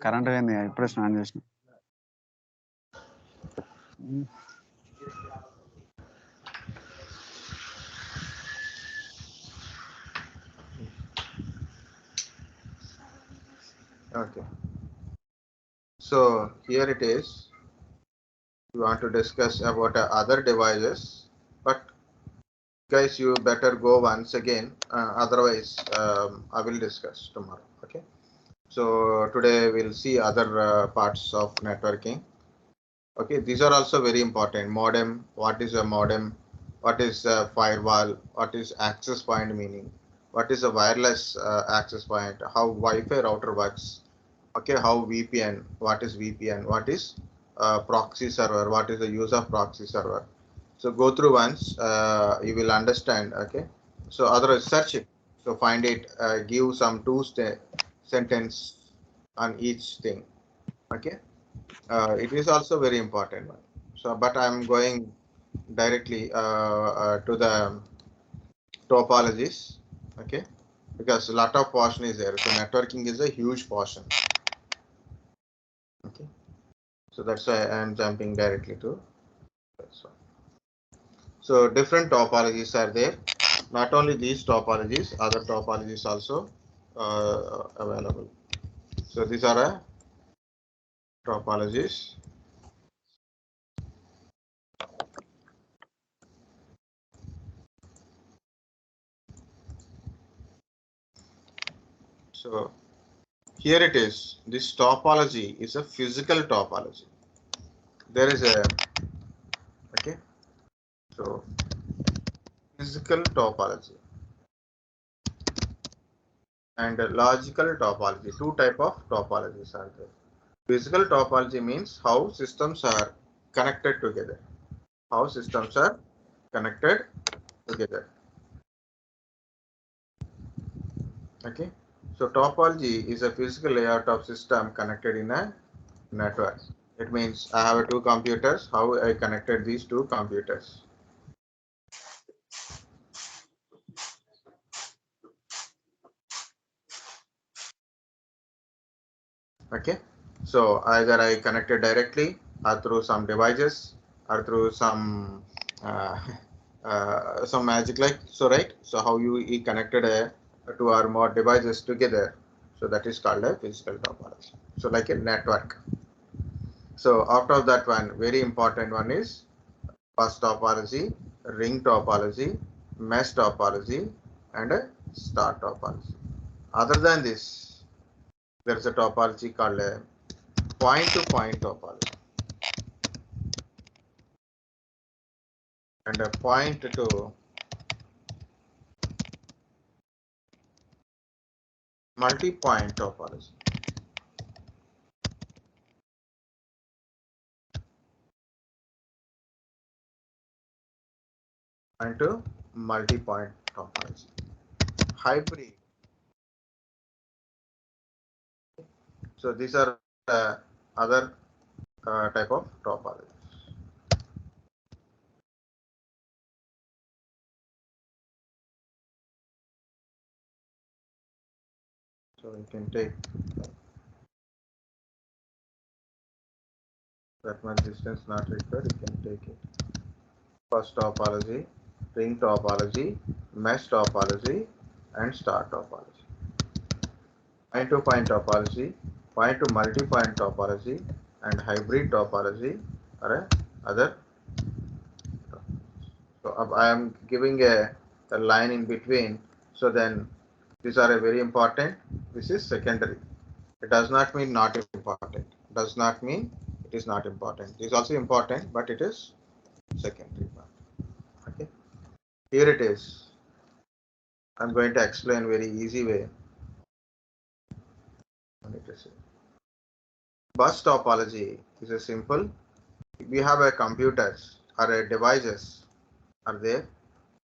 Current పోయింది ఇప్పుడే స్నానం చేసిన. Okay. So here it is. We want to discuss about other devices, but guys, you better go once again. Otherwise, I will discuss tomorrow. Okay. So today we'll see other parts of networking. Okay, these are also very important. Modem. What is a modem? What is a firewall? What is access point meaning? What is a wireless access point? How Wi-Fi router works? Okay, how VPN? What is VPN? What is proxy server? What is the use of proxy server? So go through once, you will understand. Okay, so otherwise search it. So find it. Give some sentence on each thing. Okay. It is also very important one. So, but I'm going directly to the topologies, okay, because a lot of portion is there. So networking is a huge portion. Okay, so that's why I'm jumping directly to this one. So different topologies are there. Not only these topologies, other topologies also available. So these are topologies. So here it is. This topology is a physical topology. There is a, okay, so physical topology and a logical topology. Two type of topologies are there. Physical topology means how systems are connected together. How systems are connected together. Okay. So topology is a physical layout of system connected in a network. It means I have two computers. How I connected these two computers. Okay, so either I connected directly or through some devices or through some magic, like so, right? So how you connected two or more devices together, so that is called a physical topology. So like a network. So after that one, very important one is bus topology, ring topology, mesh topology, and a star topology. Other than this, there is a topology called a point-to-point topology and a point-to multi-point topology. Point to multi-point topology. Hybrid. So these are other type of topology. So you can take that much distance not required, you can take it. First topology, ring topology, mesh topology, and star topology. Point-to-point topology, point-to-multi-point topology, and hybrid topology are other. So I am giving a line in between. So then these are very important. This is secondary. It does not mean not important. Does not mean it is not important. It is also important, but it is secondary part. Okay. Here it is. I'm going to explain very easy way. Bus topology is a simple. We have a computers or a devices are there,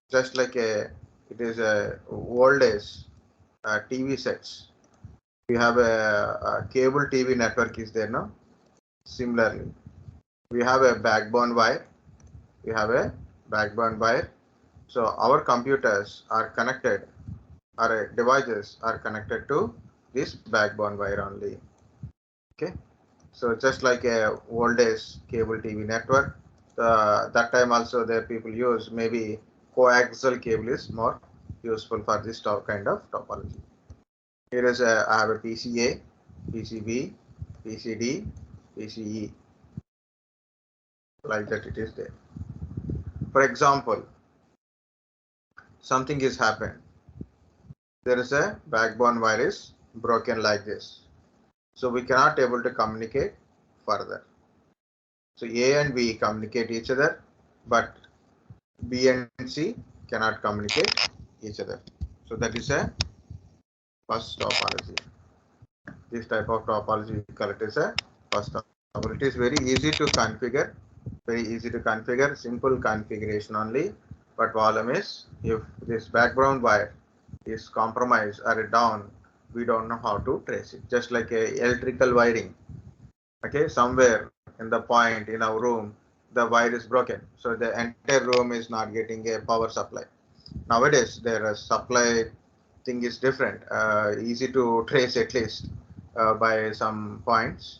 just like it is a old days TV sets. We have a cable TV network is there now. Similarly, we have a backbone wire. We have a backbone wire. So our computers are connected, our devices are connected to this backbone wire only. Okay, so just like a old days cable TV network, that time also the people use maybe coaxial cable is more useful for this kind of topology. Here is I have a PCA, PCB, PCD, PCE, like that it is there. For example, something is happened. There is a backbone wire is broken like this. So we cannot able to communicate further. So A and B communicate each other, but B and C cannot communicate each other. So that is a first topology. This type of topology we call it as a first topology. It is very easy to configure, simple configuration only. But problem is, if this background wire is compromised or down, we don't know how to trace it. Just like a electrical wiring. Okay, somewhere in the point in our room, the wire is broken. So the entire room is not getting a power supply. Nowadays, their supply thing is different, easy to trace at least by some points.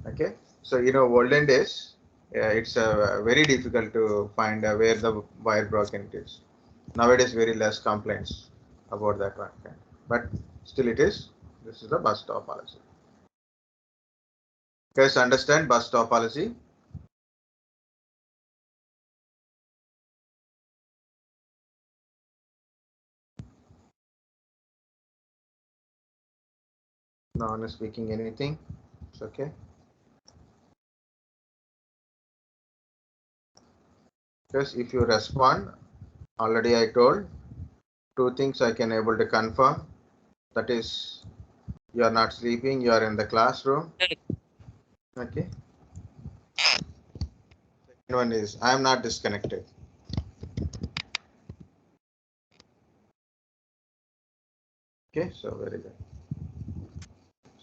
Okay, so olden days, it's very difficult to find where the wire broken it is. Nowadays, very less complaints about that one, but still it is. This is the bus topology. Guys, understand bus topology? No one is speaking anything. It's okay. Because if you respond, already I told two things I can able to confirm. That is, you are not sleeping, you are in the classroom. Okay. Second one is I am not disconnected. Okay, so very good.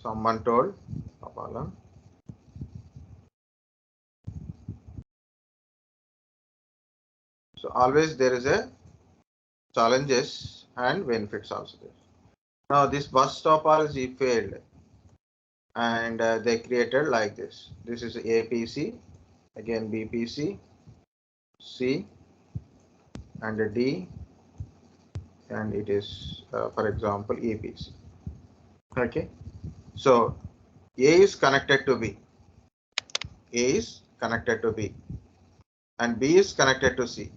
Someone told Apala. So always there is a challenges and benefits also there. Now this bus topology failed and they created like this. This is APC, again BPC, C and D, and it is for example APC. Okay, so A is connected to B, A is connected to B, and B is connected to C,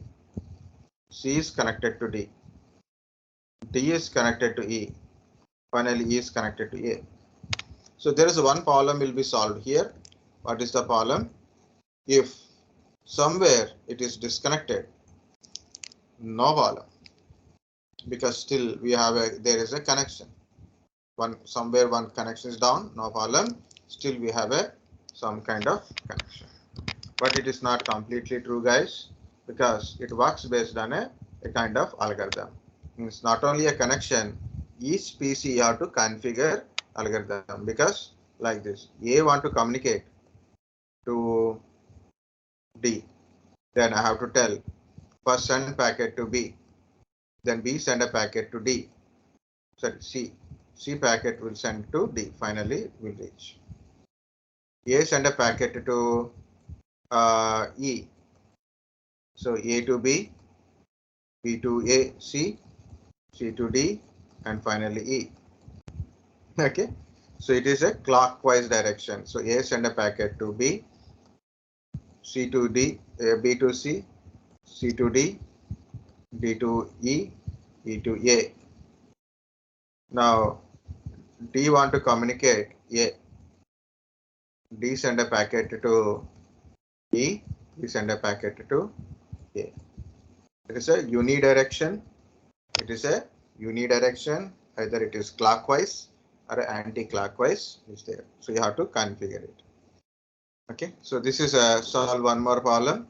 C is connected to D, D is connected to E, finally E is connected to A. So there is one problem will be solved here. What is the problem? If somewhere it is disconnected, no problem, because still we have there is a connection. Somewhere one connection is down, no problem. Still we have some kind of connection. But it is not completely true, guys, because it works based on a kind of algorithm. Means not only a connection, each PC you have to configure algorithm, because like this, A want to communicate to D, then I have to tell first send packet to B, then B send a packet to D, sorry C packet will send to D, finally will reach. A send a packet to E, so A to B, B to A, C to D, and finally E. Okay, so it is a clockwise direction. So A send a packet to B, C to D, B to C, C to D, D to E, E to A. Now D want to communicate A, D send a packet to E, E send a packet to A. It is a unidirection. It is a unidirection. Either it is clockwise or anti-clockwise is there. So you have to configure it. Okay. So this is a solve one more problem.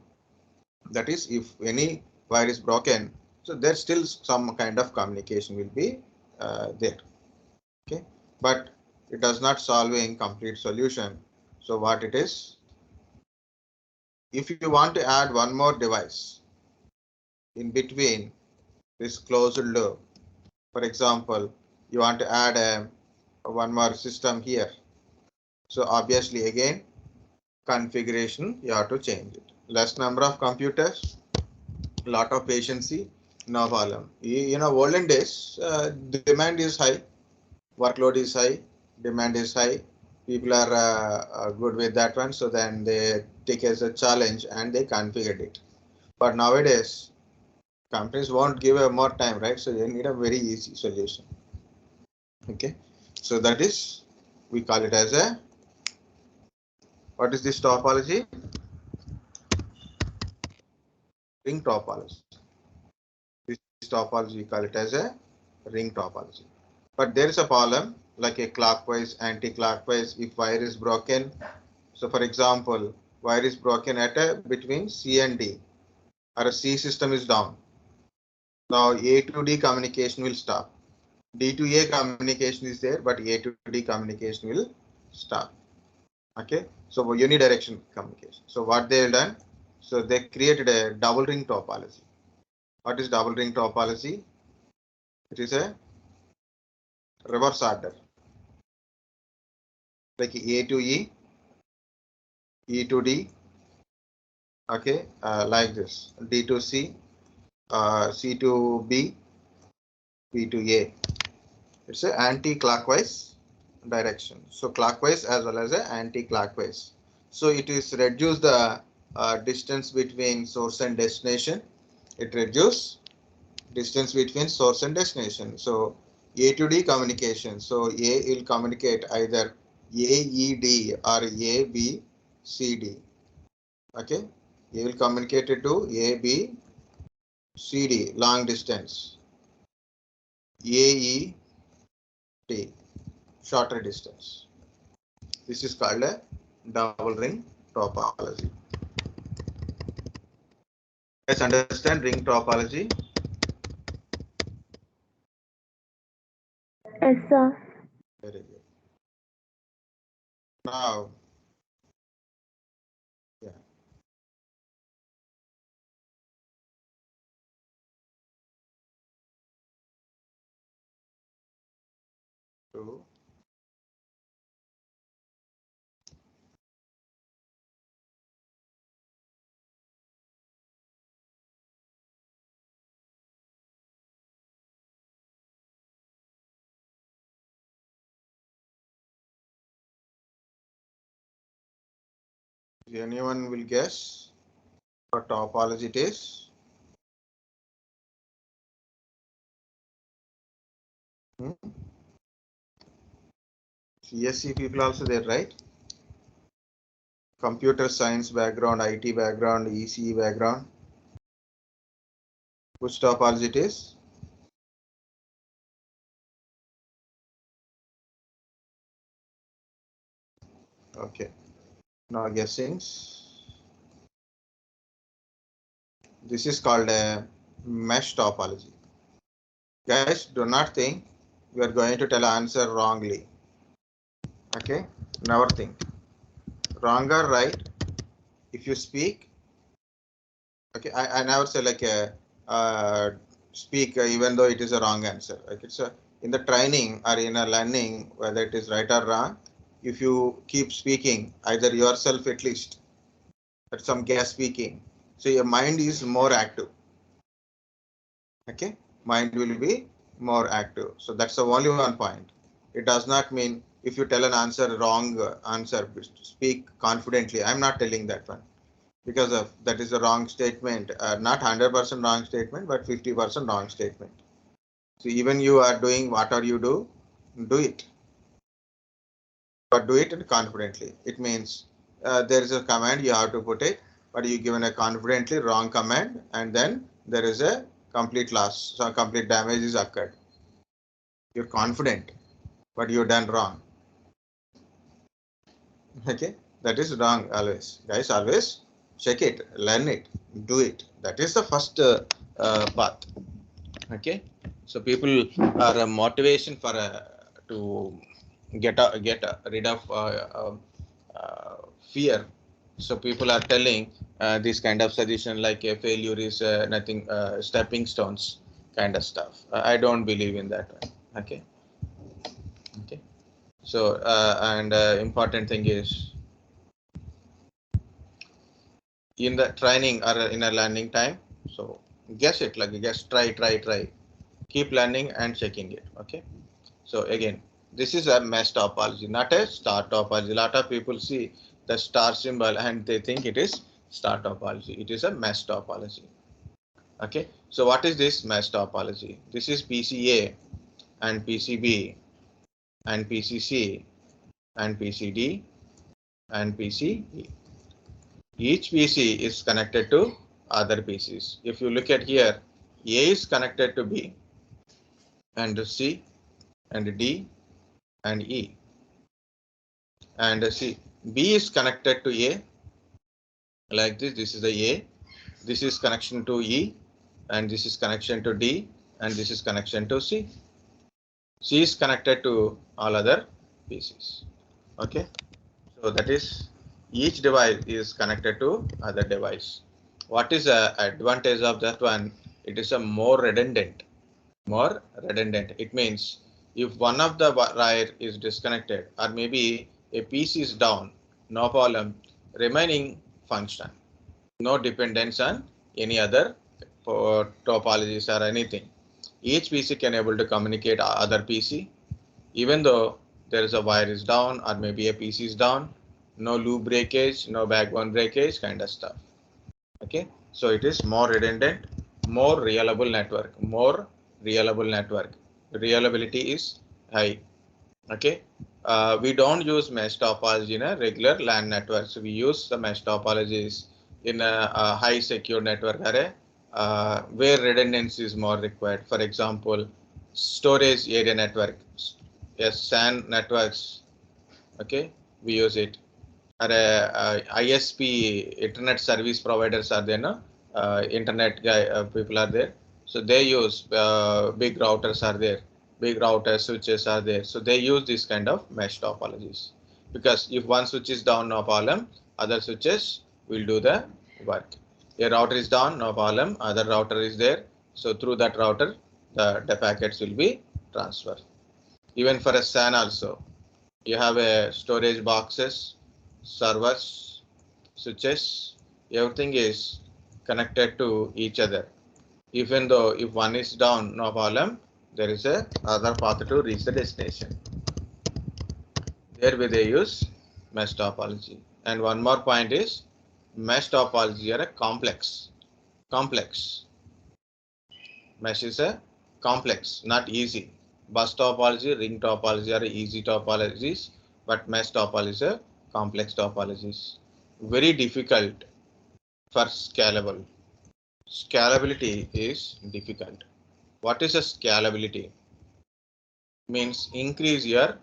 That is, if any wire is broken, so there's still some kind of communication will be there. Okay. But it does not solve a complete solution. So what it is? If you want to add one more device in between this closed loop, for example, you want to add one more system here. So obviously again, configuration, you have to change it. Less number of computers, lot of patience, no problem. Olden days, demand is high, workload is high, demand is high. People are good with that one, so then they take as a challenge and they configured it. But nowadays, companies won't give a more time, right? So they need a very easy solution. Okay, so that is, we call it as a, what is this topology? Ring topology. This topology, we call it as a ring topology. But there is a problem, like a clockwise, anti-clockwise. If wire is broken, so for example, wire is broken at a between C and D, or a C system is down. Now A to D communication will stop. D to A communication is there, but A to D communication will stop. Okay, so unidirectional communication. So what they have done, so they created a double ring topology. What is double ring topology? It is a reverse order, like A to E, E to D. Okay, like this, D to C, C to B, B to A. It's an anti-clockwise direction. So clockwise as well as a anti-clockwise. So it is reduce the distance between source and destination. It reduce distance between source and destination. So A to D communication. So A will communicate either AED or ABCD. Okay, A will communicate it to ABCD, long distance. AED, shorter distance. This is called a double ring topology. Let's understand ring topology. Yes, sir. Very good. Now, yeah. So, anyone will guess what topology it is? CSC people also there, right? Computer science background, IT background, ECE background. Which topology it is? Okay. Now guessings. This is called a mesh topology. Guys, do not think we are going to tell answer wrongly. Okay, never think. Wrong or right, if you speak, okay, I never say like a speak even though it is a wrong answer. Like it's a, in the training or in a learning, whether it is right or wrong, if you keep speaking, either yourself at least, at some guest speaking, so your mind is more active. Okay, mind will be more active. So that's the only one point. It does not mean if you tell an answer wrong answer, speak confidently. I'm not telling that one, because of that is a wrong statement, not 100% wrong statement, but 50% wrong statement. So even you are doing whatever you do it, but do it confidently. It means there is a command you have to put it, but you given a confidently wrong command, and then there is a complete loss, so complete damage is occurred. You're confident, but you done wrong. Okay, that is wrong always. Guys, always check it, learn it, do it. That is the first path. Okay, so people are a motivation for to get rid of fear. So people are telling this kind of suggestion like a failure is nothing, stepping stones kind of stuff. I don't believe in that one. Okay. Okay. So important thing is in the training or in a learning time. So guess it, like just try, keep learning and checking it. Okay. So again, this is a mesh topology, not a star topology. A lot of people see the star symbol and they think it is star topology. It is a mesh topology. Okay. So what is this mesh topology? This is PCA and PCB and PCC and PCD and PCE. Each PC is connected to other PCs. If you look at here, A is connected to B and C and D and E. And see, B is connected to A like this. This is the A. This is connection to E, and this is connection to D, and this is connection to C. C is connected to all other PCs. Okay, so that is each device is connected to other device. What is the advantage of that one? It is a more redundant. More redundant. It means if one of the wire is disconnected or maybe a piece is down, no problem, remaining function, no dependence on any other topologies or anything. Each PC can able to communicate other PC, even though there is a wire is down or maybe a PC is down, no loop breakage, no backbone breakage kind of stuff. Okay, so it is more redundant, more reliable network, more reliable network. Reliability is high. Okay, we don't use mesh topology in a regular LAN network. So we use the mesh topologies in a high secure network array where redundancy is more required. For example, storage area network, yes, SAN networks. Okay, we use it. ISP internet service providers are there, no? Internet guy people are there, so they use big routers are there, big router switches are there, so they use this kind of mesh topologies because if one switch is down, no problem, other switches will do the work. A router is down, no problem, other router is there, so through that router the packets will be transferred. Even for a SAN also, you have a storage boxes, servers, switches, everything is connected to each other. Even though if one is down, no problem, there is a other path to reach the destination. There we they use mesh topology. And one more point is mesh topology are a complex. Mesh is a complex, not easy. Bus topology, ring topology are easy topologies, but mesh topology is a complex topologies. Very difficult for scalable. Scalability is difficult. What is a scalability? Means increase your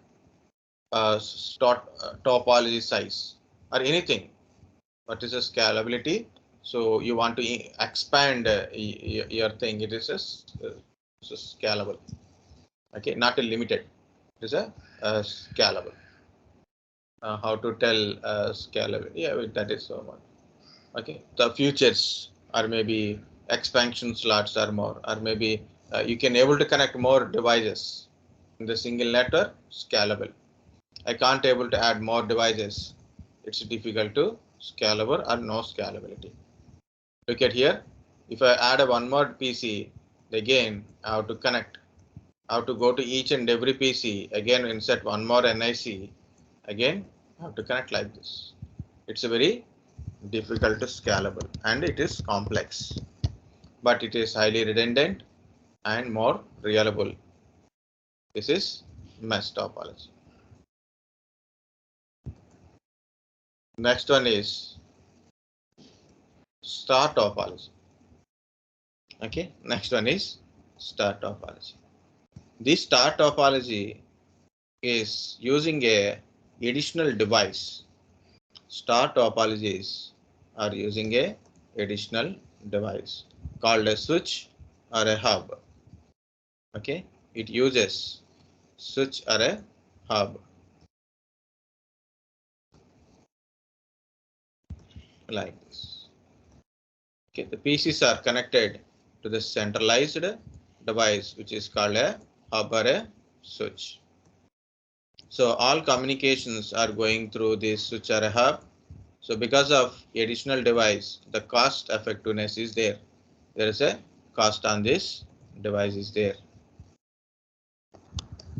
topology size or anything. What is a scalability? So you want to expand your thing. It is a scalable. Okay, not a limited. It is a scalable. How to tell scalable? Yeah, that is so much. Okay, the futures or maybe expansion slots are more, or maybe you can able to connect more devices in the single network. Scalable. I can't able to add more devices. It's difficult to scalable or no scalability. Look at here. If I add a one more PC, again I have to connect. I have to go to each and every PC, again insert one more NIC, again I have to connect like this. It's a very difficult to scalable and it is complex, but it is highly redundant and more reliable. This is mesh topology. Next one is star topology. Okay, next one is star topology. This star topology is using a additional device. Star topologies are using a additional device called a switch or a hub. Okay, it uses switch or a hub like this. Okay, the PCs are connected to the centralized device which is called a hub or a switch. So all communications are going through this switch or a hub. So because of additional device, the cost effectiveness is there. There is a cost on this device is there.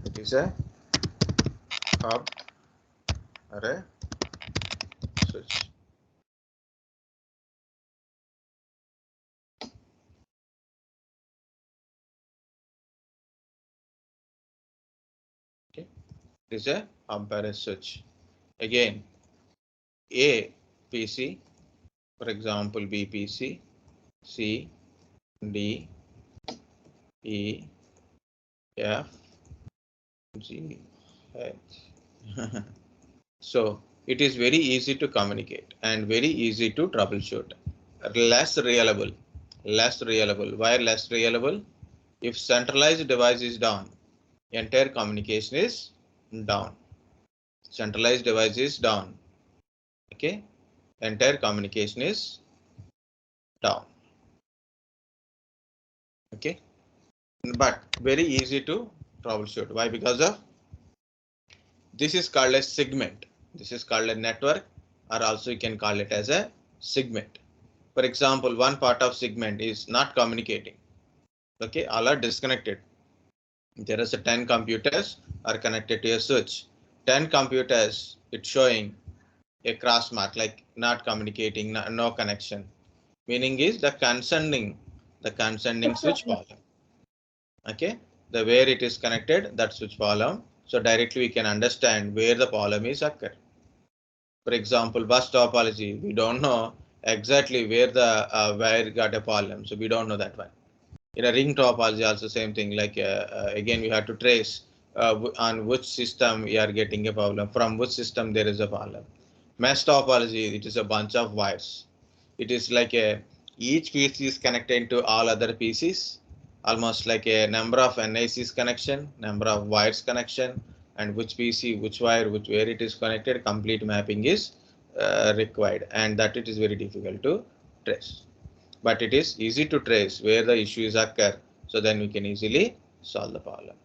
It is a hub or a switch. Okay. It is a hub or a switch. Again, A PC, for example, BPC, C, D, E, F, G, H. So it is very easy to communicate and very easy to troubleshoot. Less reliable. Why less reliable? If centralized device is down, entire communication is down. Centralized device is down. Okay, entire communication is down. Okay, but very easy to troubleshoot. Why? Because of this is called a segment. This is called a network, or also you can call it as a segment. For example, one part of segment is not communicating. Okay, all are disconnected. There is a 10 computers are connected to a switch. 10 computers, it's showing a cross mark like not communicating, no connection. Meaning is the concerning switch column. Okay, the where it is connected, that switch column. So directly we can understand where the problem is occur. For example, bus topology, we don't know exactly where the wire got a problem, so we don't know that one. In a ring topology, also same thing. Like again, we have to trace on which system we are getting a problem, from which system there is a problem. Mesh topology, it is a bunch of wires. It is like a each piece is connected to all other pieces, almost like a number of NICs connection, number of wires connection, and which PC, which wire, which where it is connected. Complete mapping is required, and that it is very difficult to trace. But it is easy to trace where the issues occur, so then we can easily solve the problem.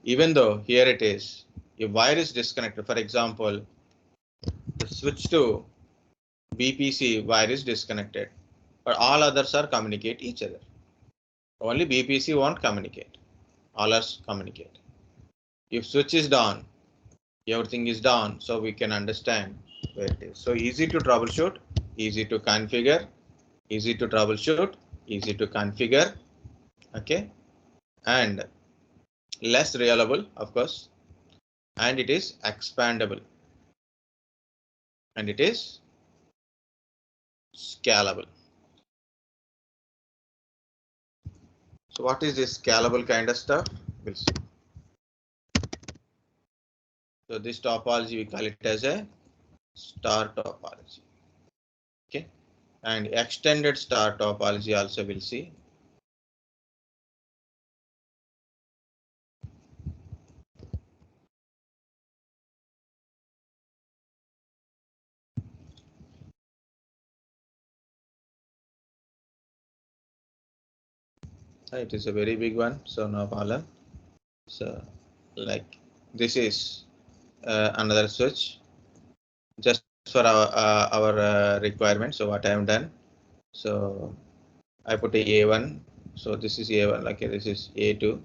Even though here it is, if wire is disconnected, for example, the switch to BPC wire is disconnected, but all others are communicate each other. Only BPC won't communicate, all others communicate. If switch is down, everything is down, so we can understand where it is. So easy to troubleshoot, easy to configure, easy to troubleshoot, easy to configure. Okay, and less reliable, of course, and it is expandable, and it is scalable. So what is this scalable kind of stuff? We'll see. So this topology, we call it as a star topology. Okay, and extended star topology also we'll see. It is a very big one, so no problem. So like this is another switch just for our requirement. So what I have done, so I put a A1. So this is A1. Okay, this is A2.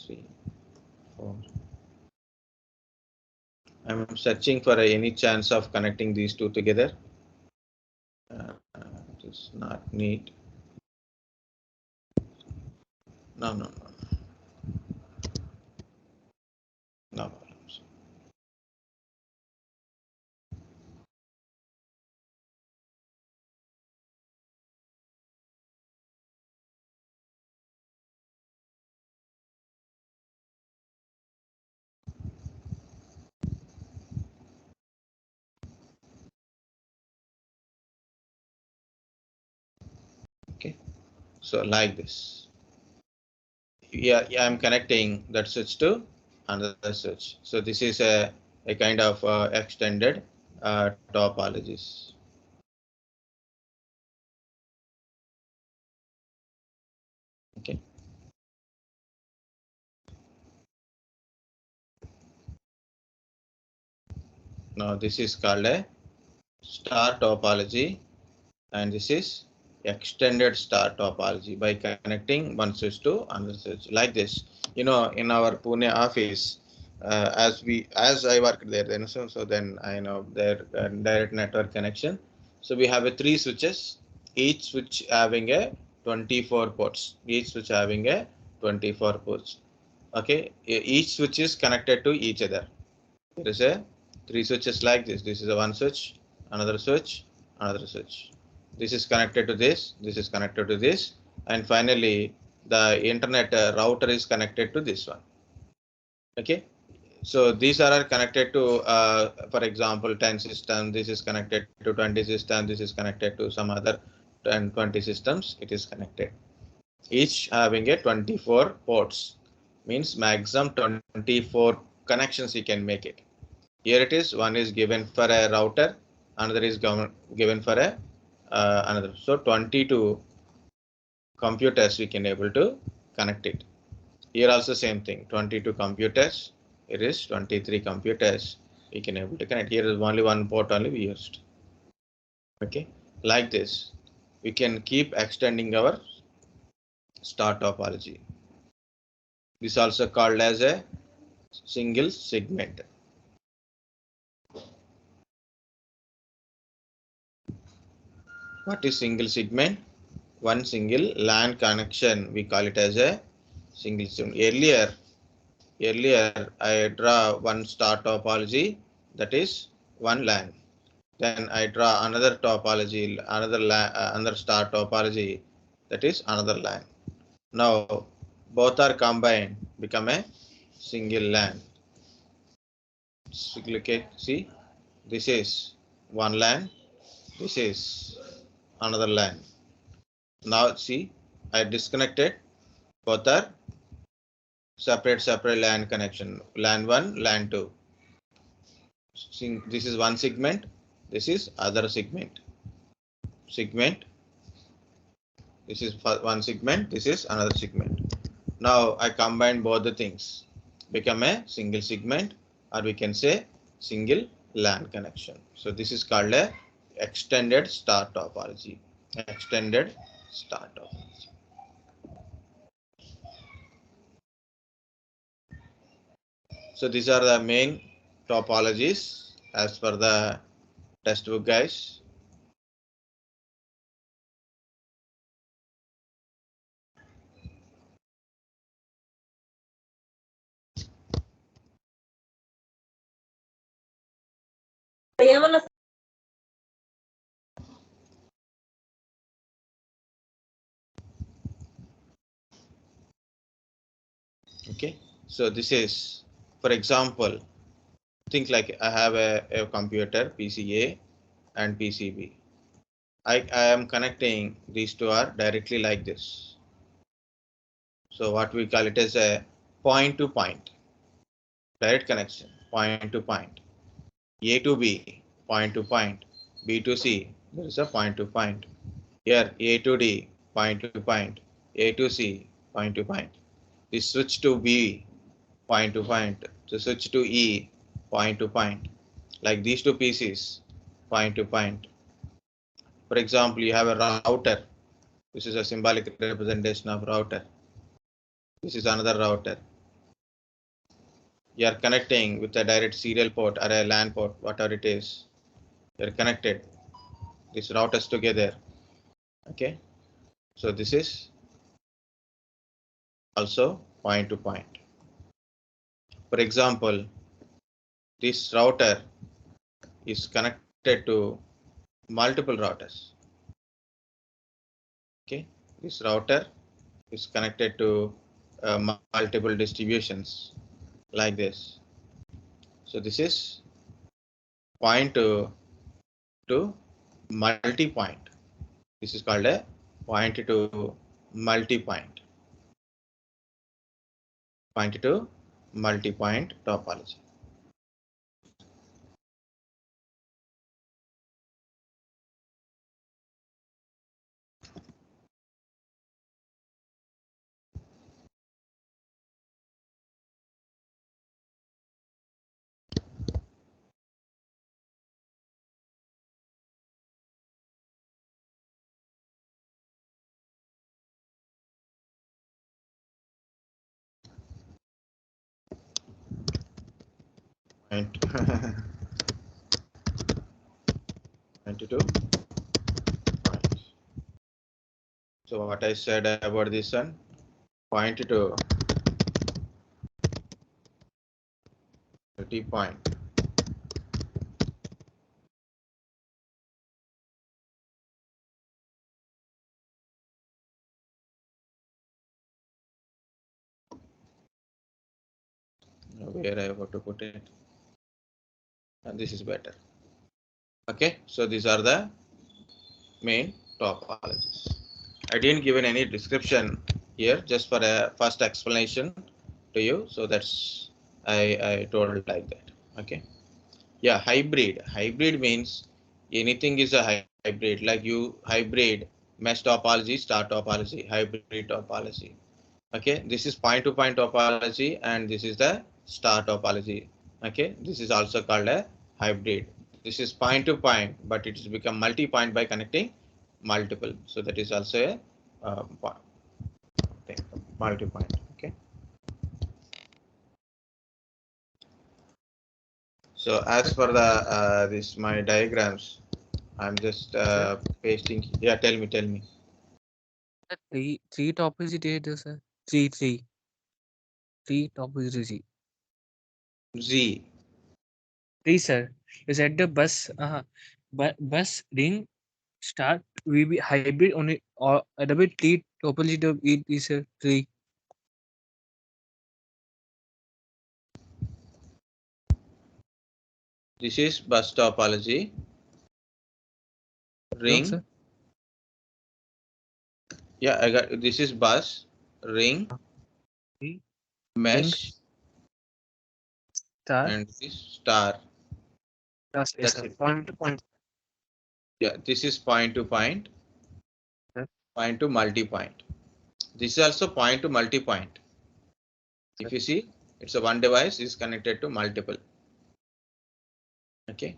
3, 4. I'm searching for any chance of connecting these two together. It is not neat. No, no, no. No problems. Okay, so like this. Yeah, I'm connecting that switch to another switch. So this is a kind of extended topologies. Okay. Now this is called a star topology, and this is extended star topology by connecting one switch to another switch like this. You know, in our Pune office, as I work there, then so then I know their direct network connection. So we have a 3 switches, each switch having a 24 ports. Each switch having a 24 ports. Okay, each switch is connected to each other. There is a 3 switches like this. This is a one switch, another switch, another switch. This is connected to this. This is connected to this, and finally the internet router is connected to this one. Okay, so these are connected to, for example, 10 systems. This is connected to 20 systems. This is connected to some other 10, 20 systems. It is connected. Each having a 24 ports, means maximum 24 connections you can make it. Here it is, one is given for a router, another is given for a another. So 22 computers we can able to connect it. Here also same thing, 22 computers. It is 23 computers we can able to connect. Here is only one port only we used. Okay, like this we can keep extending our star topology. This also called as a single segment. What is single segment? One single LAN connection, we call it as a single segment. Earlier I draw one star topology, that is one LAN. Then I draw another topology, another star topology, that is another LAN. Now both are combined, become a single LAN. So look at, see, this is one LAN, this is another LAN. Now see, I disconnected, both are separate LAN connection, LAN 1, LAN 2. This is one segment, this is other segment. This is one segment, this is another segment. Now I combine both the things, become a single segment, or we can say single LAN connection. So this is called a extended star topology. Extended star topology. So these are the main topologies as per the textbook, guys. Okay, so this is, for example, think like I have a computer PCA and PCB. I am connecting these two are directly like this. So what we call it as a point to point, direct connection, point to point. A to B, point to point. B to C, there is a point to point. Here A to D, point to point. A to C, point to point. This switch to B, point to point. To switch to E, point to point. Like these two PCs, point to point. For example, you have a router. This is a symbolic representation of router. This is another router. You are connecting with a direct serial port or a LAN port, whatever it is. You are connected. These routers together. Okay. So this is also point to point. For example, this router is connected to multiple routers. Okay, this router is connected to multiple distributions like this. So this is point to multi-point. This is called a point to multi-point. Point to multi-point topology. 92 point. So what I said about this one, 0.2 30 point. Where I have to put it, and this is better. Okay, so these are the main topologies. I didn't give any description here, just for a first explanation to you. So that's I told like that. Okay. Yeah, hybrid. Hybrid means anything is a hybrid. Like you hybrid mesh topology, star topology, hybrid topology. Okay, this is point-to-point topology, and this is the star topology. Okay, this is also called a hybrid. This is point-to-point, but it has become multi-point by connecting multiple. So that is also a multi-point. Okay. So as for the this my diagrams, I'm just pasting. Yeah, tell me. Three topology data, sir. Three topology. Z. Three, sir. You said the bus ring start will be hybrid only or double three topology of it is a three. This is bus topology. No, Ring. sir. Yeah, I got this is bus, ring, Three ring mesh, star. and this is star. Yes, That's sir. it. Point to point. Yeah, this is point to point, Sir. point to multi-point. This is also point to multi-point. Sir. If you see, it's a one device is connected to multiple. Okay.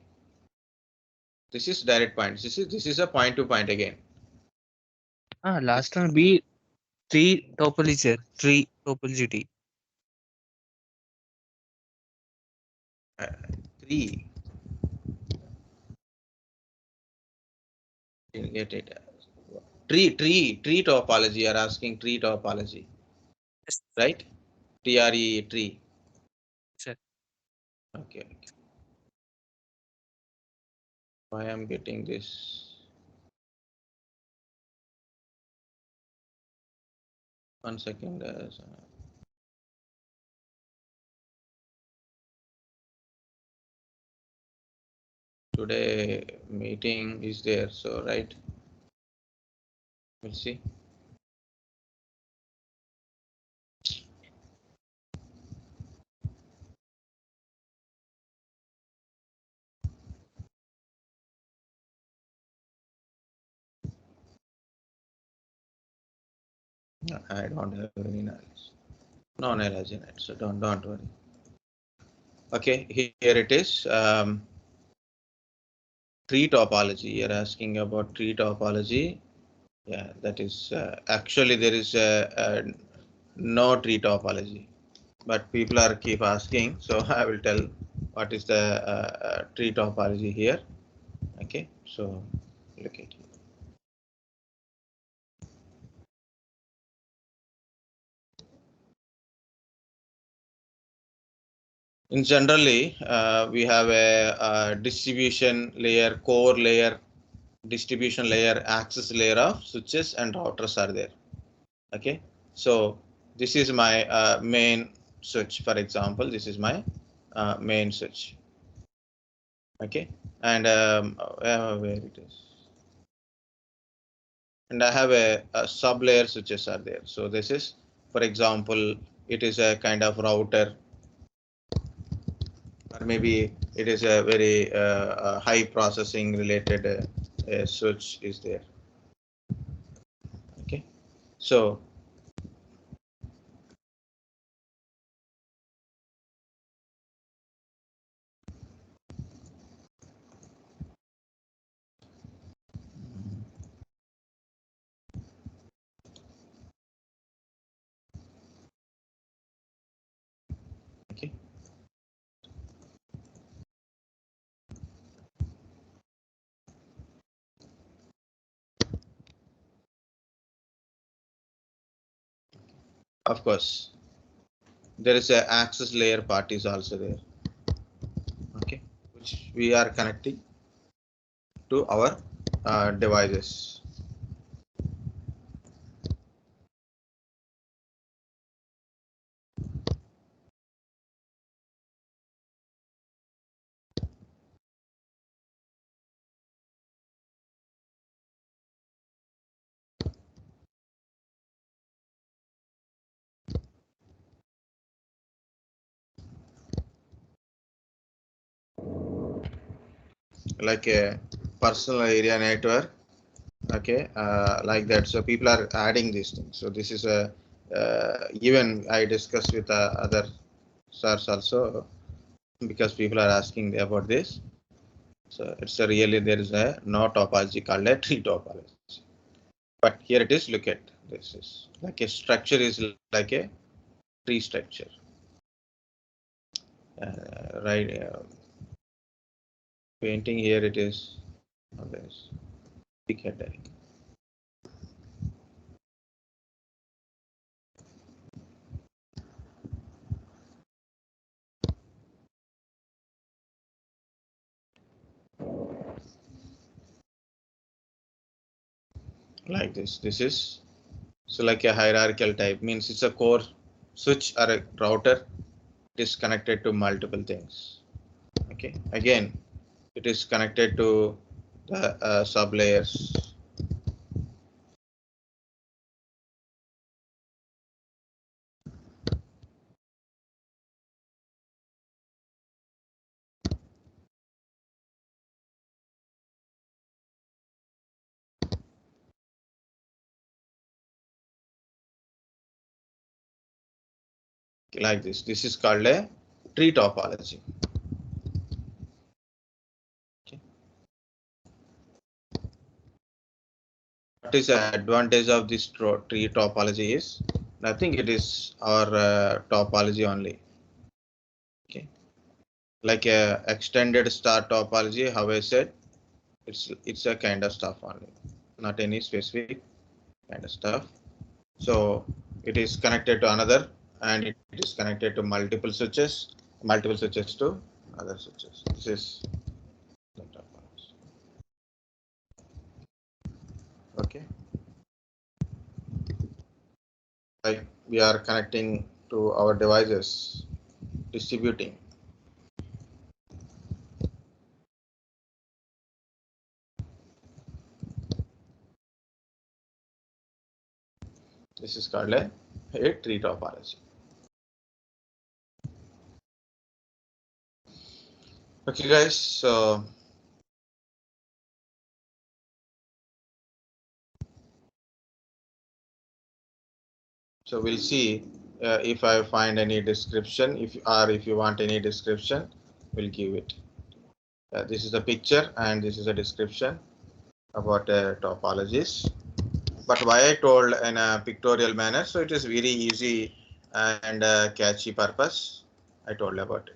This is direct point. This is a point to point again. Last one be three topology, sir. Three topology. Uh, 3. Didn't get it. Tree topology. You are asking tree topology, Yes, right? Tree. sir. Okay. Why I'm getting this? One second. Today meeting is there, so right. We'll see. No, I don't have any knowledge. No knowledge in it, so don't worry. Okay, here it is. Tree topology. You're asking about tree topology. Yeah, that is actually there is no tree topology, but people are keep asking, so I will tell what is the tree topology here. Okay, so look at it. In generally, we have a distribution layer, core layer, distribution layer, access layer of switches and routers are there. Okay, so this is my main switch. For example, this is my main switch. Okay, and where it is, and I have a sub layer switches are there. So this is, for example, it is a kind of router, or maybe it is a very high processing related switch is there. Okay, so okay, Of course, there is a access layer part is also there. Okay, which we are connecting to our devices. Like a personal area network, okay, like that. So people are adding these things. So this is a even I discussed with other sirs also, because people are asking about this. So it's a really, there is a no topology called a tree topology. But here it is, look at this is like a structure is like a tree structure, right? Painting here it is this big headache. Like this. This is so like a hierarchical type, means it's a core switch or a router. It is connected to multiple things. Okay, again, it is connected to the sub layers. Like this. This is called a tree topology. Okay. What is the advantage of this tree topology is nothing. It is our topology only. Okay, like a extended star topology. How I said, it's a kind of stuff only, not any specific kind of stuff. So it is connected to another, and it is connected to multiple switches to other switches. This is the topology. Okay, like we are connecting to our devices, distributing. This is called a tree topology. Okay, guys. So we'll see if I find any description. If you want any description, we'll give it. This is a picture and this is a description about topologies. But why I told in a pictorial manner, so it is very easy and catchy purpose. I told about it.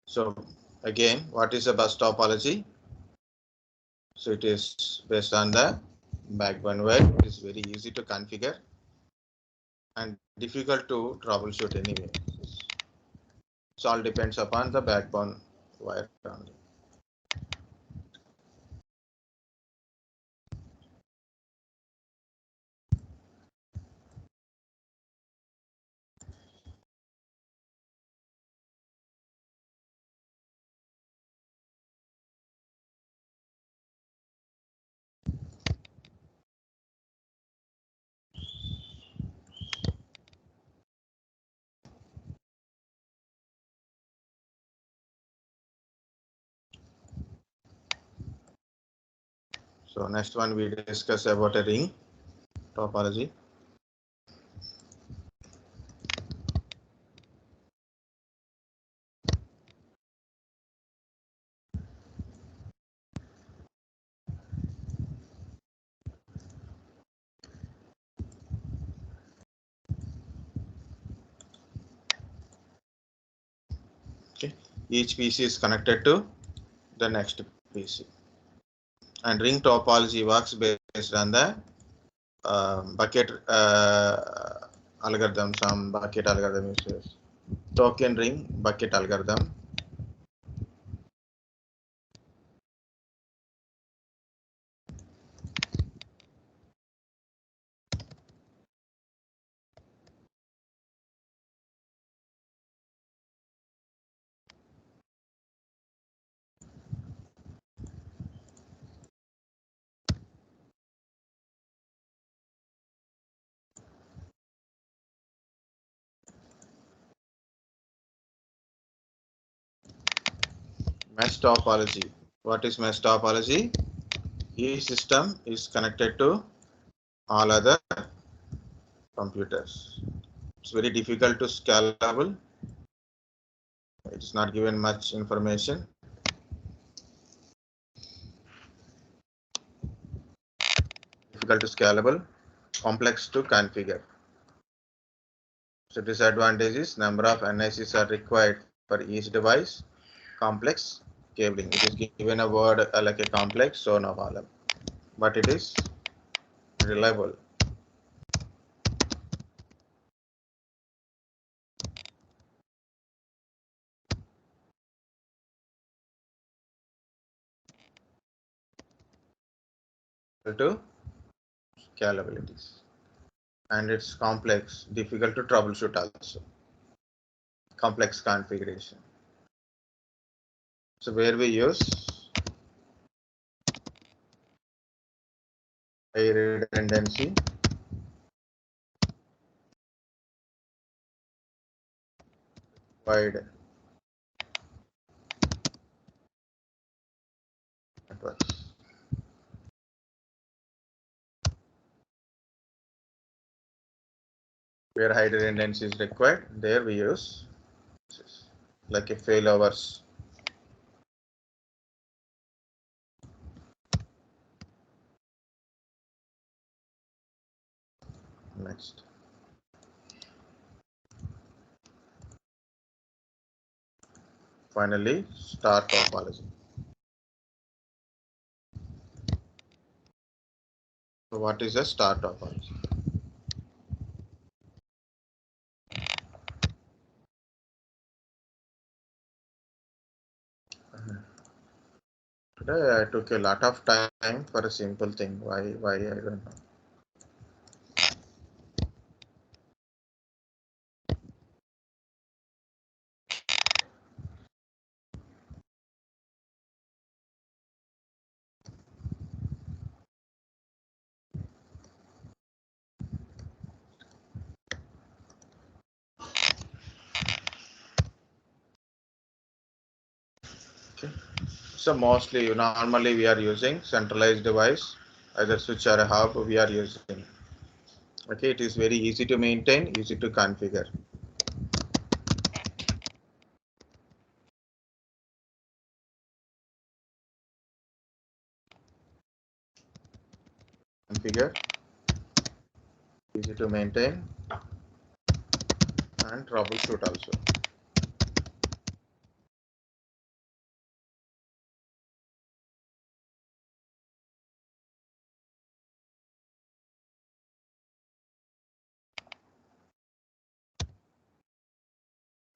So again, what is a bus topology? So it is based on the backbone wire. It is very easy to configure and difficult to troubleshoot anyway. It all depends upon the backbone wire only. So next one we discuss about a ring topology. Okay, each PC is connected to the next PC, and ring topology works based on the bucket algorithm. Some bucket algorithm is token ring bucket algorithm. Mesh topology. What is mesh topology? Each system is connected to all other computers. It's very difficult to scalable. It's not given much information. Difficult to scalable, complex to configure. So disadvantage is number of NICs are required for each device. Complex cabling. It is given a word like a complex, so no problem. But it is reliable. To scalabilities. And it's complex, difficult to troubleshoot also. Complex configuration. So where we use high redundancy, wide networks. Where high redundancy is required, there we use like a failovers. Next. Finally, star topology. So what is a star topology? Today I took a lot of time for a simple thing. Why I don't know. Okay. So mostly normally we are using centralized device, either switch or a hub we are using. Okay, it is very easy to maintain, easy to configure. Configure, easy to maintain, and troubleshoot also.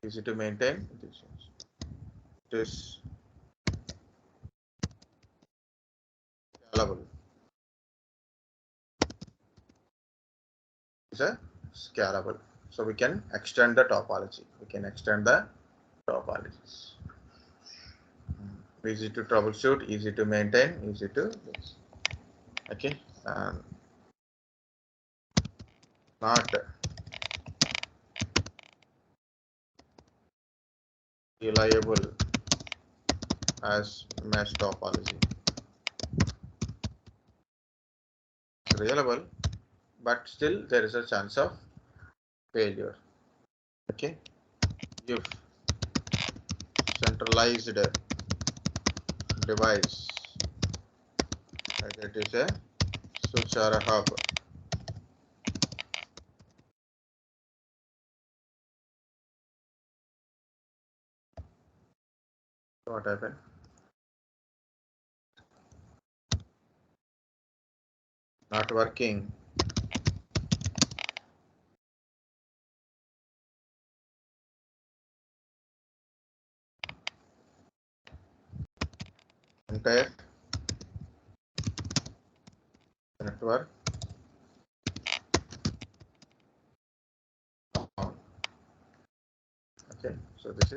Easy to maintain. It is scalable. It's a scalable. So we can extend the topology. We can extend the topologies. Easy to troubleshoot, easy to maintain, easy to okay. Not reliable as mesh topology. It's reliable, but still there is a chance of failure. Okay, if centralized device, either it is a switch or a hub, What happened? Not working. Entire network on. Okay, so this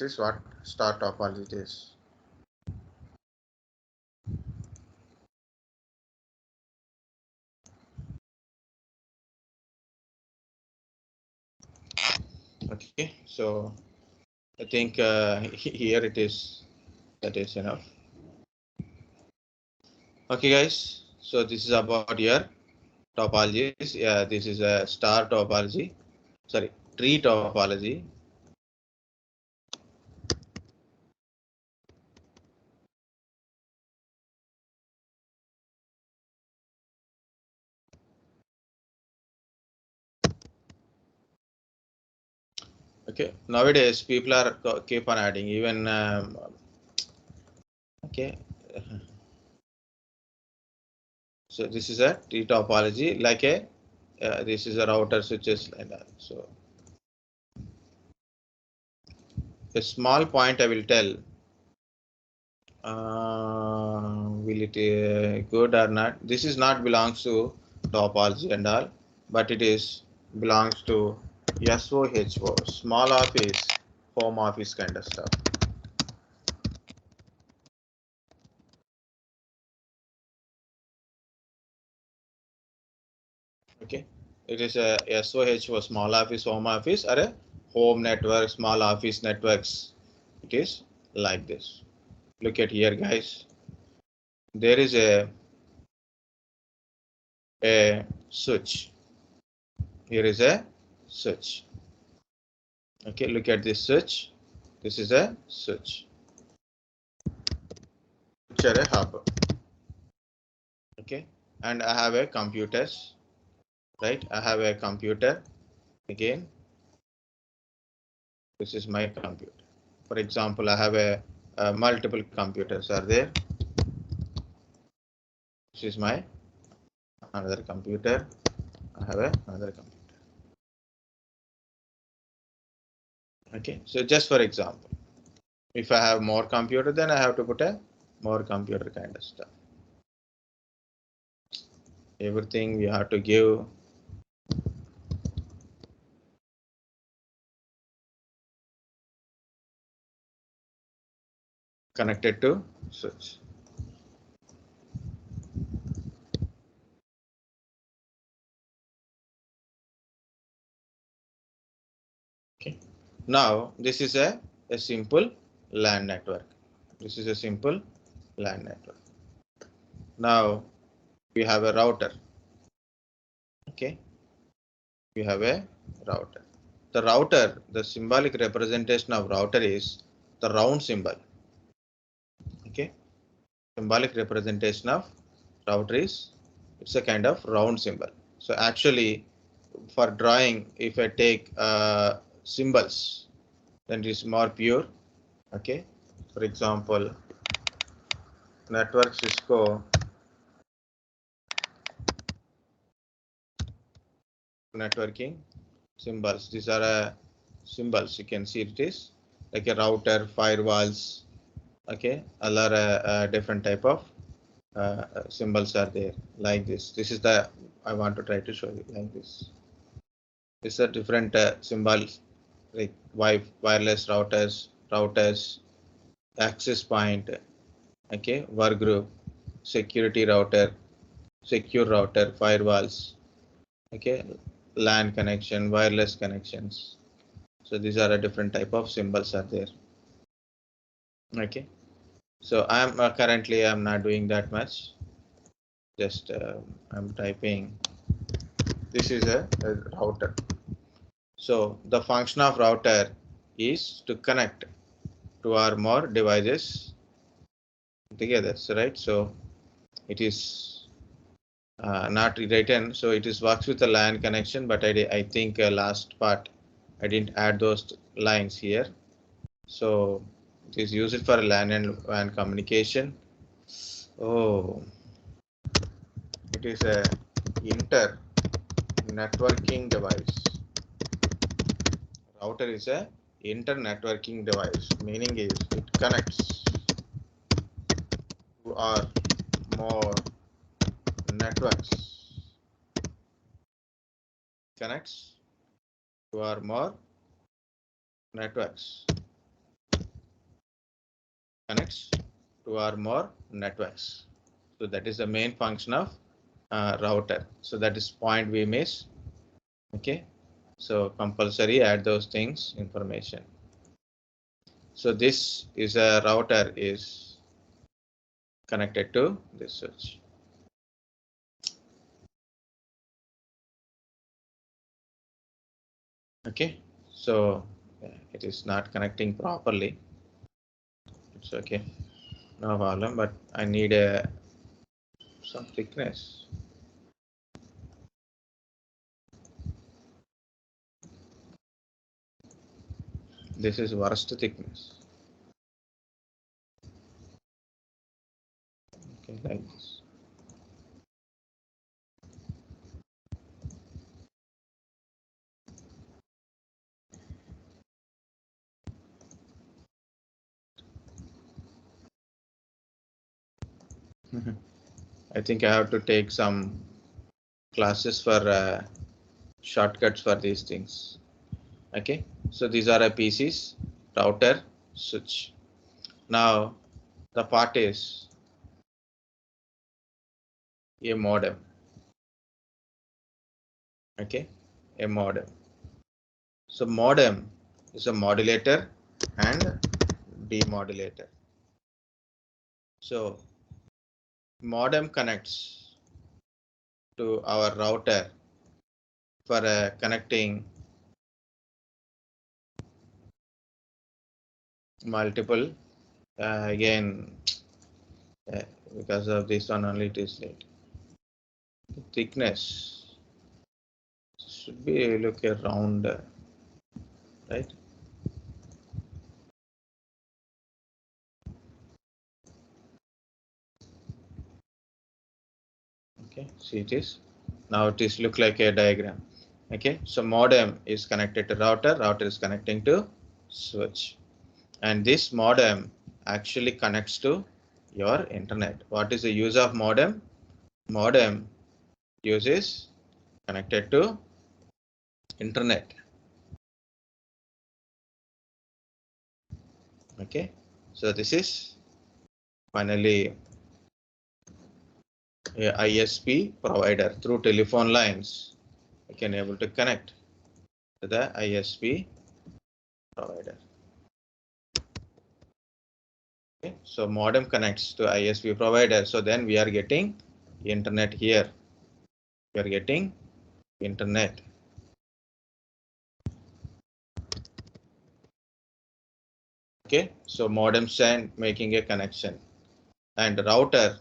is what star topology is. Okay, so I think here it is. That is enough. Okay, guys. So this is about your topologies. Yeah, this is a star topology. Sorry, tree topology. Okay, nowadays people are keep on adding even. Okay. So this is a tree topology, like a this is a router switches like that. So a small point I will tell. Will it good or not? This is not belongs to topology and all, but it is belongs to SOHO, small office, home office kind of stuff. Okay, it is a SOHO, small office, home office, or a home network, small office networks. It is like this. Look at here, guys. There is a switch. Here is a switch. Okay, look at this switch. This is a switch. Which are a hub. Okay, and I have a computers. Right, I have a computer. Again, this is my computer. For example, I have a multiple computers are there. This is my another computer. I have another computer. Okay, so just for example, if I have more computer, then I have to put a more computer kind of stuff. Everything we have to give connected to switch. Okay. Now this is a simple LAN network. This is a simple LAN network. Now we have a router. Okay. We have a router. The router, the symbolic representation of router is the round symbol. Okay. Symbolic representation of router is it's a kind of round symbol. So actually for drawing, if I take symbols, then it is more pure. Okay, for example, network Cisco networking symbols. These are symbols. You can see it is like a router, firewalls. Okay, other different type of symbols are there like this. This is the I want to try to show you like this. These are different symbols like wireless routers, access point, okay, work group, security router, secure router, firewalls, okay, LAN connection, wireless connections. So these are a different type of symbols are there. Okay, so I'm currently I'm not doing that much. Just I'm typing. This is a router. So the function of router is to connect two or more devices together. So right, so it is not written, so it is works with the LAN connection, but I think last part I didn't add those lines here. So it is used for LAN and WAN communication. Oh, it is a inter networking device. Router is a inter networking device, meaning is it connects to or more networks. Connects to or more networks. Connects to or more networks. So that is the main function of router. So that is point we miss. Okay. So compulsory add those things information. So this is a router is connected to this switch. Okay. So it is not connecting properly. It's okay. No problem, but I need some thickness. This is worst thickness. Okay, like this. I think I have to take some classes for shortcuts for these things. Okay, so these are a PCs, router, switch. Now the part is a modem. Okay, a modem. So modem is a modulator and demodulator. So modem connects to our router for connecting multiple. Again, because of this one only it is late. The thickness should be look around, right? Okay, see it is. Now it is look like a diagram. Okay, so modem is connected to router, router is connecting to switch. And this modem actually connects to your internet. What is the use of modem? Modem uses connected to internet. Okay, so this is finally a ISP provider through telephone lines. We can able to connect to the ISP provider. Okay, so modem connects to ISP provider. So then we are getting internet here. We are getting internet. Okay, so modem send making a connection and router.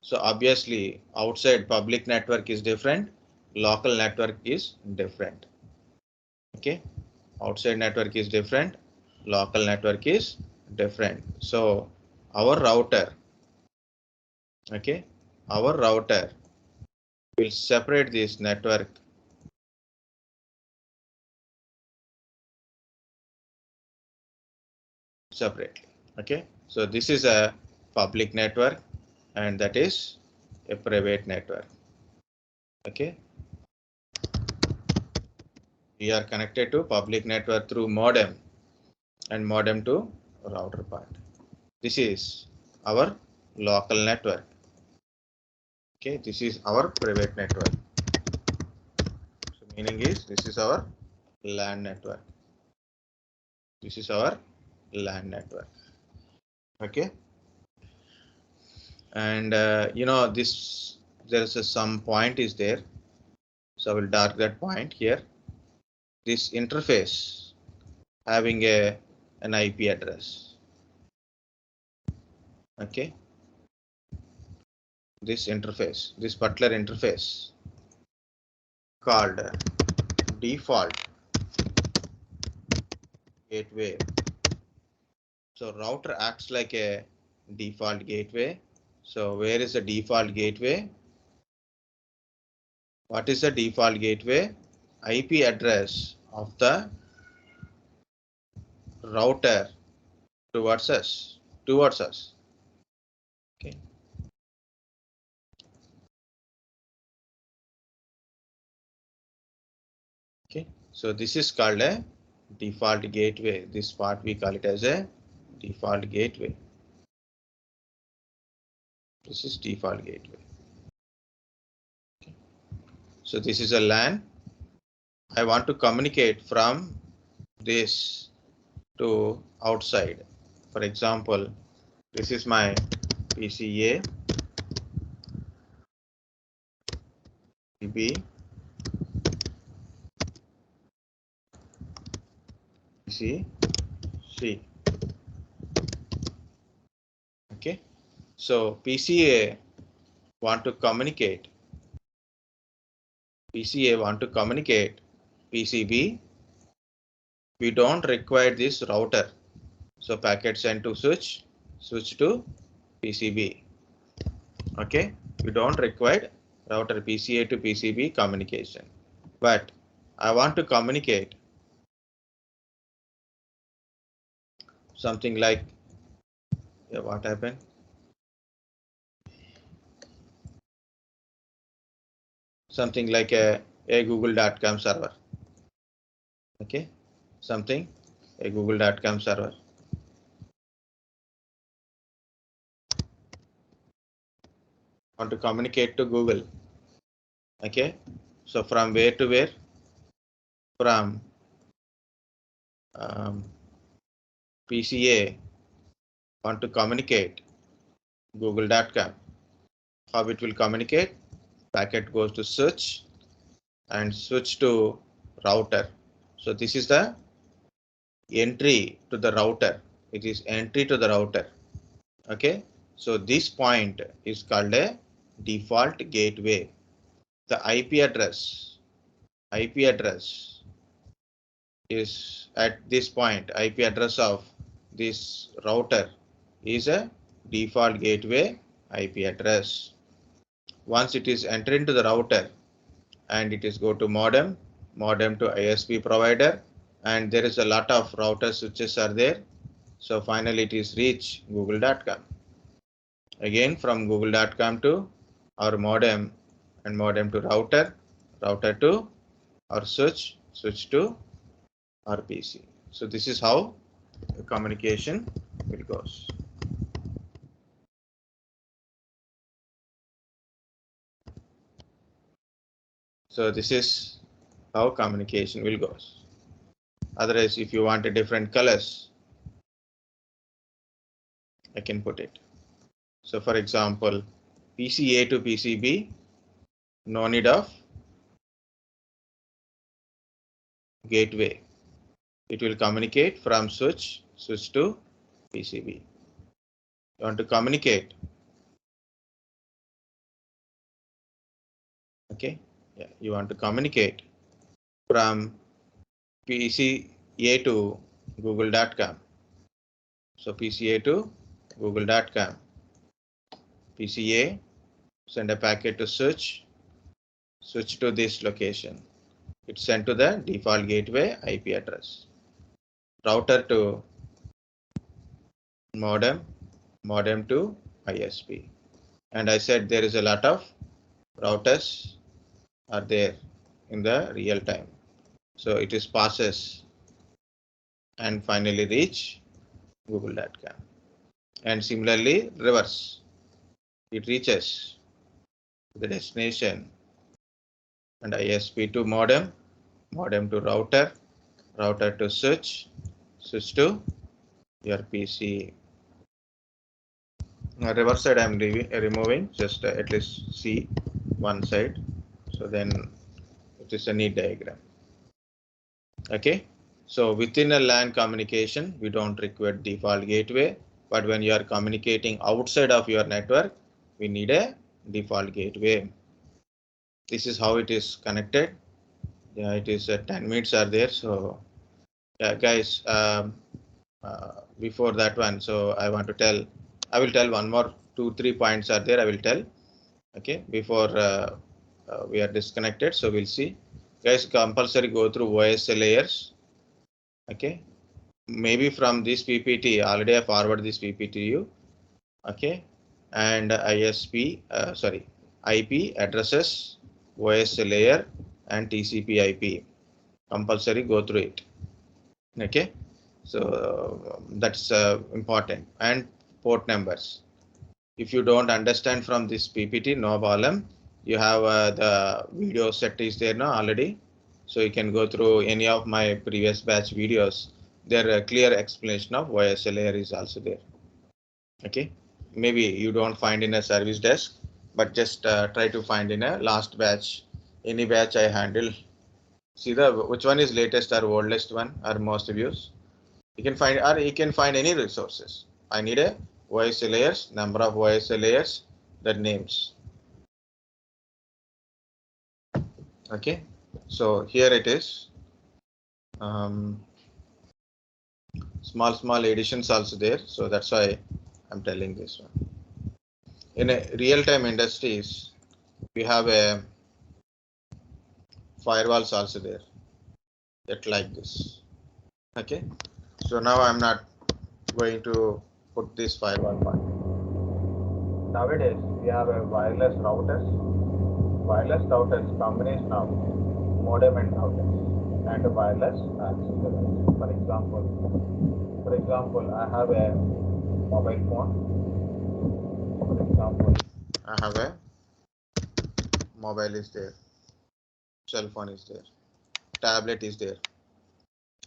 So obviously outside public network is different, local network is different. Okay, outside network is different, local network is different. So our router, okay, our router will separate this network separately. Okay, so this is a public network and that is a private network. Okay, we are connected to public network through modem and modem to router part. This is our local network. Okay, this is our private network. So meaning is this is our LAN network. This is our LAN network. Okay, and you know this there is some point is there, so I will dark that point here. This interface having an IP address. Okay, this interface, this particular interface called default gateway. So router acts like a default gateway. So where is the default gateway? What is the default gateway? IP address of the router towards us. Okay. Okay. So this is called a default gateway. This part we call it as a default gateway. This is default gateway. Okay. So this is a LAN. I want to communicate from this to outside. For example, this is my PCA, B, C, C. Okay. So PCA want to communicate. PCB. We don't require this router. So packet sent to switch to PCB. Okay. We don't require router PCA to PCB communication. But I want to communicate something like, what happened? Something like a google.com server. Okay. A google.com server. Want to communicate to Google. Okay. So from where to where? From PCA want to communicate google.com. How it will communicate? Packet goes to switch and switch to router. So this is the entry to the router. It is entry to the router. Okay. So this point is called a default gateway. The IP address is at this point. IP address of this router is a default gateway IP address. Once it is entered into the router and it is go to modem to ISP provider, and there is a lot of router switches are there. So finally it is reach google.com. Again from google.com to our modem, and modem to router to our switch to our PC. So this is how the communication will goes. So this is how communication will goes. Otherwise, if you want a different colors, I can put it. So for example, PCA to PCB, no need of gateway. It will communicate from switch to PCB. You want to communicate. Okay. Yeah, you want to communicate from PCA to google.com. So PCA to google.com. PCA send a packet to switch to this location. It's sent to the default gateway IP address. Router to modem to ISP. And I said there is a lot of routers are there in the real time. So it is passes and finally reach google.com. And similarly reverse. It reaches the destination and ISP to modem to router to switch to your PC. Now reverse side I am removing, just at least see one side. So then it is a neat diagram. Okay. So within a LAN communication, we don't require default gateway, but when you are communicating outside of your network, we need a default gateway. This is how it is connected. Yeah, it is 10 minutes are there. So yeah, guys, before that one, so I want to tell, I will tell one more 2-3 points are there. I will tell. Okay, before we are disconnected. So we'll see, guys, compulsory go through OSI layers. Okay, maybe from this PPT already I forward this PPT to you. Okay, and ISP, sorry, IP addresses, OSI layer, and TCP IP. Compulsory go through it. Okay, so that's important, and port numbers. If you don't understand from this PPT, no problem. You have the video set is there now already, so you can go through any of my previous batch videos. There a clear explanation of OSI layer is also there. Okay, maybe you don't find in a service desk, but just try to find in a last batch, any batch I handle. See the which one is latest or oldest one or most views. You can find, or you can find any resources. I need a OSI layers, number of OSI layers, the names. Okay, so here it is. Small additions also there, so that's why I'm telling this one. In a real-time industries, we have a firewalls also there, that like this. Okay, so now I'm not going to put this firewall part. Nowadays we have a wireless routers combination of modem and routers and wireless access device. For example, I have a mobile phone. For example, I have a mobile is there, cell phone is there, tablet is there,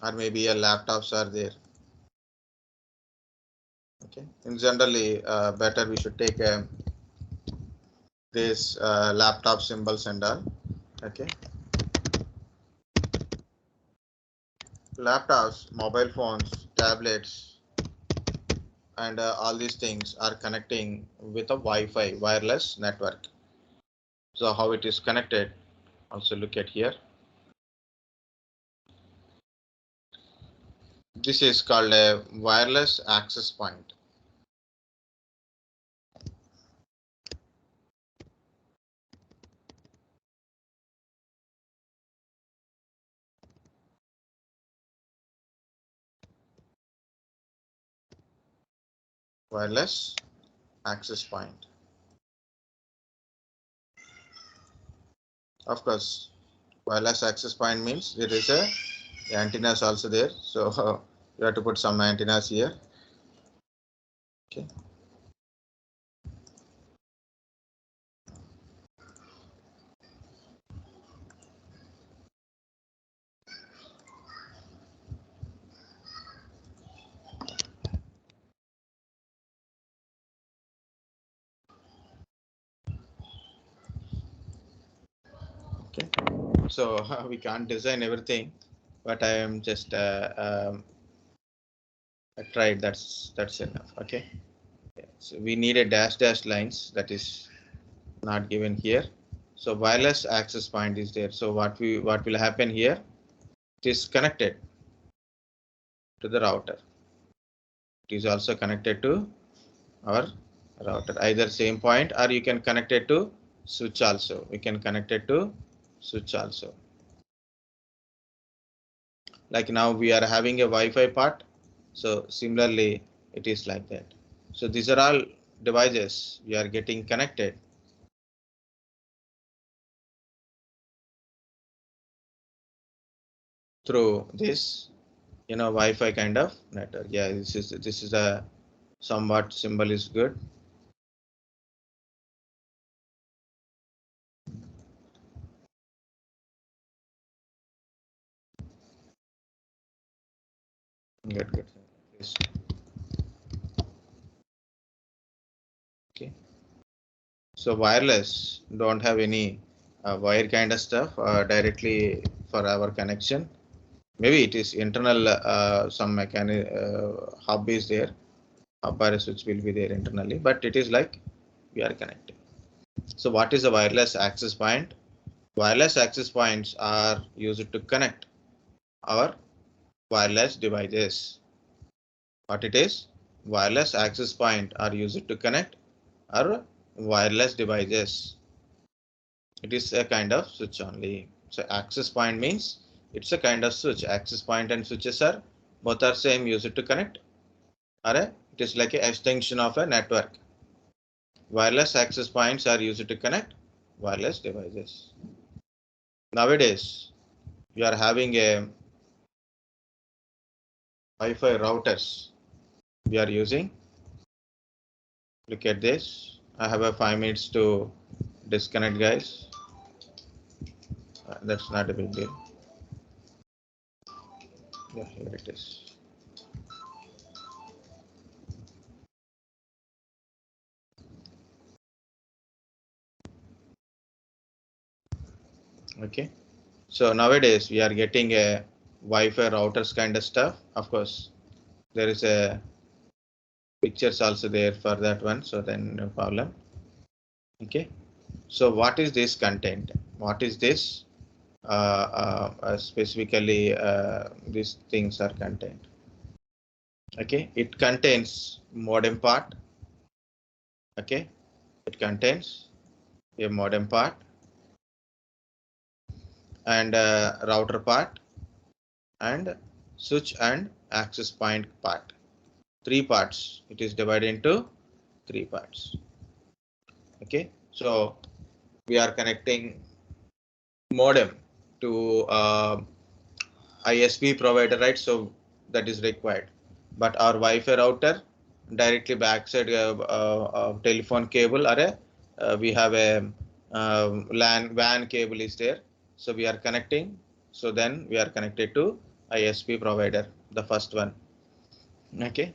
or maybe a laptops are there. Okay, in generally better we should take this laptop symbols and all. Okay, laptops, mobile phones, tablets, and all these things are connecting with a Wi-Fi wireless network. So how it is connected, also look at here. This is called a wireless access point. Wireless access point. Of course, wireless access point means there is a antennas also there. So you have to put some antennas here. Okay. Okay. So we can't design everything, but I am just I tried. That's enough. Okay. So we need a dash lines that is not given here. So wireless access point is there. So what will happen here? It is connected to the router. It is also connected to our router, either same point, or you can connect it to switch also. We can connect it to switch also. Like now we are having a Wi-Fi part. So similarly, it is like that. So these are all devices we are getting connected through this, Wi-Fi kind of network. Yeah, this is a somewhat symbol is good. Good. Yes. Okay. So wireless don't have any wire kind of stuff directly for our connection. Maybe it is internal, some mechanic hub is there, hub or switch will be there internally, but it is like we are connected. So what is a wireless access point? Wireless access points are used to connect our wireless devices. What it is? Wireless access point are used to connect our wireless devices. It is a kind of switch only. So access point means it's a kind of switch. Access point and switches are both are same, used to connect. It is like an extension of a network. Wireless access points are used to connect wireless devices. Nowadays, we are having a Wi-Fi routers. We are using. Look at this. I have a 5 minutes to disconnect, guys. That's not a big deal. Yeah, here it is. Okay. So nowadays we are getting a Wi-Fi routers kind of stuff. Of course, there is a pictures also there for that one. So then no problem. Okay. So what is this content? What is this? Specifically, these things are content. Okay. It contains modem part. Okay. It contains a modem part and router part and switch and access point part. 3 parts. It is divided into 3 parts. Okay, so we are connecting modem to ISP provider, right? So that is required. But our Wi-Fi router directly backside telephone cable or we have a LAN WAN cable is there. So we are connecting. So then we are connected to ISP provider, the first one. Okay.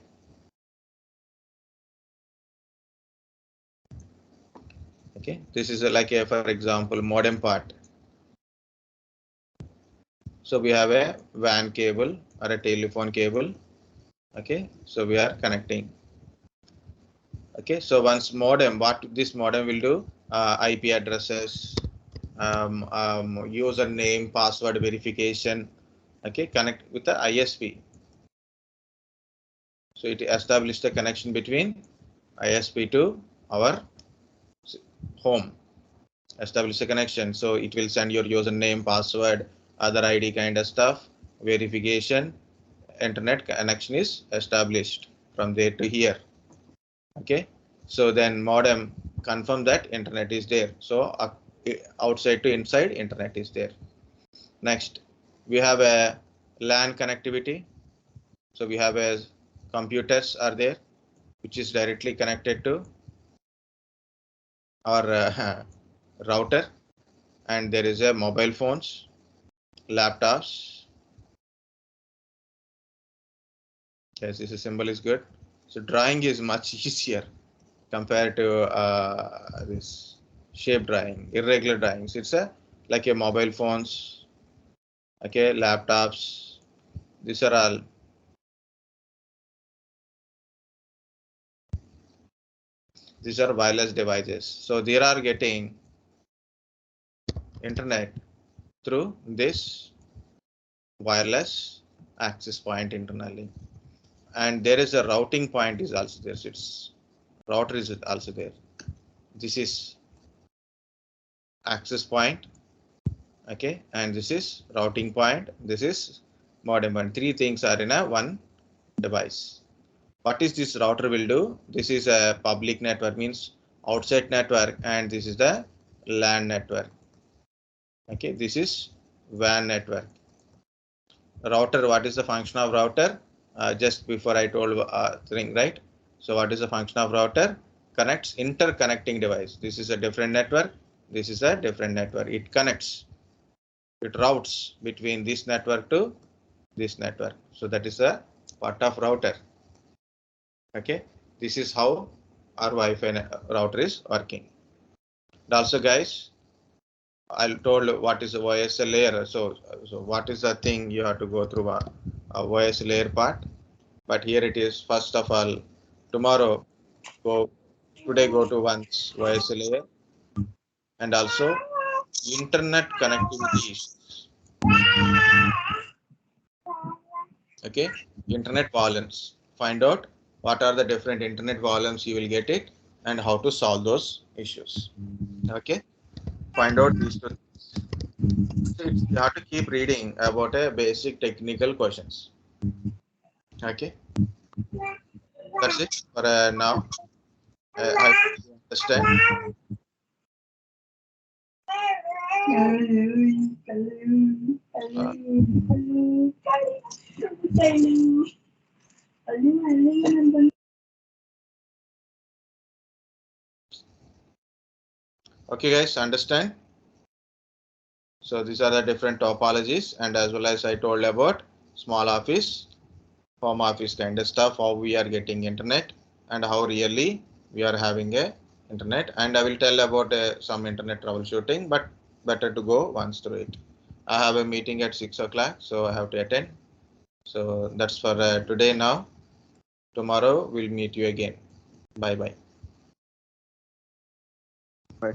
Okay, this is like a, for example, modem part. So we have a WAN cable or a telephone cable. Okay, so we are connecting. Okay, so once modem, what this modem will do? IP addresses, username, password verification. Okay, connect with the ISP. So it established a connection between ISP to our home. Establish a connection. So it will send your username, password, other ID kind of stuff, verification, internet connection is established from there to here. Okay, so then modem confirm that internet is there. So outside to inside internet is there. Next, we have a LAN connectivity. So we have a computers are there, which is directly connected to our router, and there is a mobile phones, laptops. Yes, this symbol is good. So drawing is much easier compared to this shape drawing, irregular drawings. It's a like a mobile phones, okay, laptops. These are all. These are wireless devices. So they are getting internet through this wireless access point internally. And there is a routing point is also there. So it's router is also there. This is access point, okay, and this is routing point, this is modem point. 3 things are in a one device. What is this router will do? This is a public network, means outside network, and this is the LAN network. Okay, this is WAN network. Router, what is the function of router? Just before I told thing, right? So what is the function of router? Connects interconnecting device. This is a different network. This is a different network. It connects. It routes between this network to this network. So that is a part of router. Okay, this is how our Wi-Fi router is working. And also, guys, I told what is a voice layer. So what is the thing you have to go through a voice layer part. But here it is. First of all, tomorrow today go to once voice layer. and also internet connectivity issues. Okay, internet volumes. Find out what are the different internet volumes you will get it and how to solve those issues. Okay, find out these two things. So you have to keep reading about a basic technical questions. Okay, that's it for now. I hope you understand. Okay, guys, understand? So these are the different topologies, and as well as I told about small office, home office kind of stuff, how we are getting internet and how really we are having a internet. And I will tell about some internet troubleshooting, but better to go once through it. I have a meeting at 6 o'clock, so I have to attend. So that's for today now. Tomorrow we'll meet you again. Bye bye. Bye.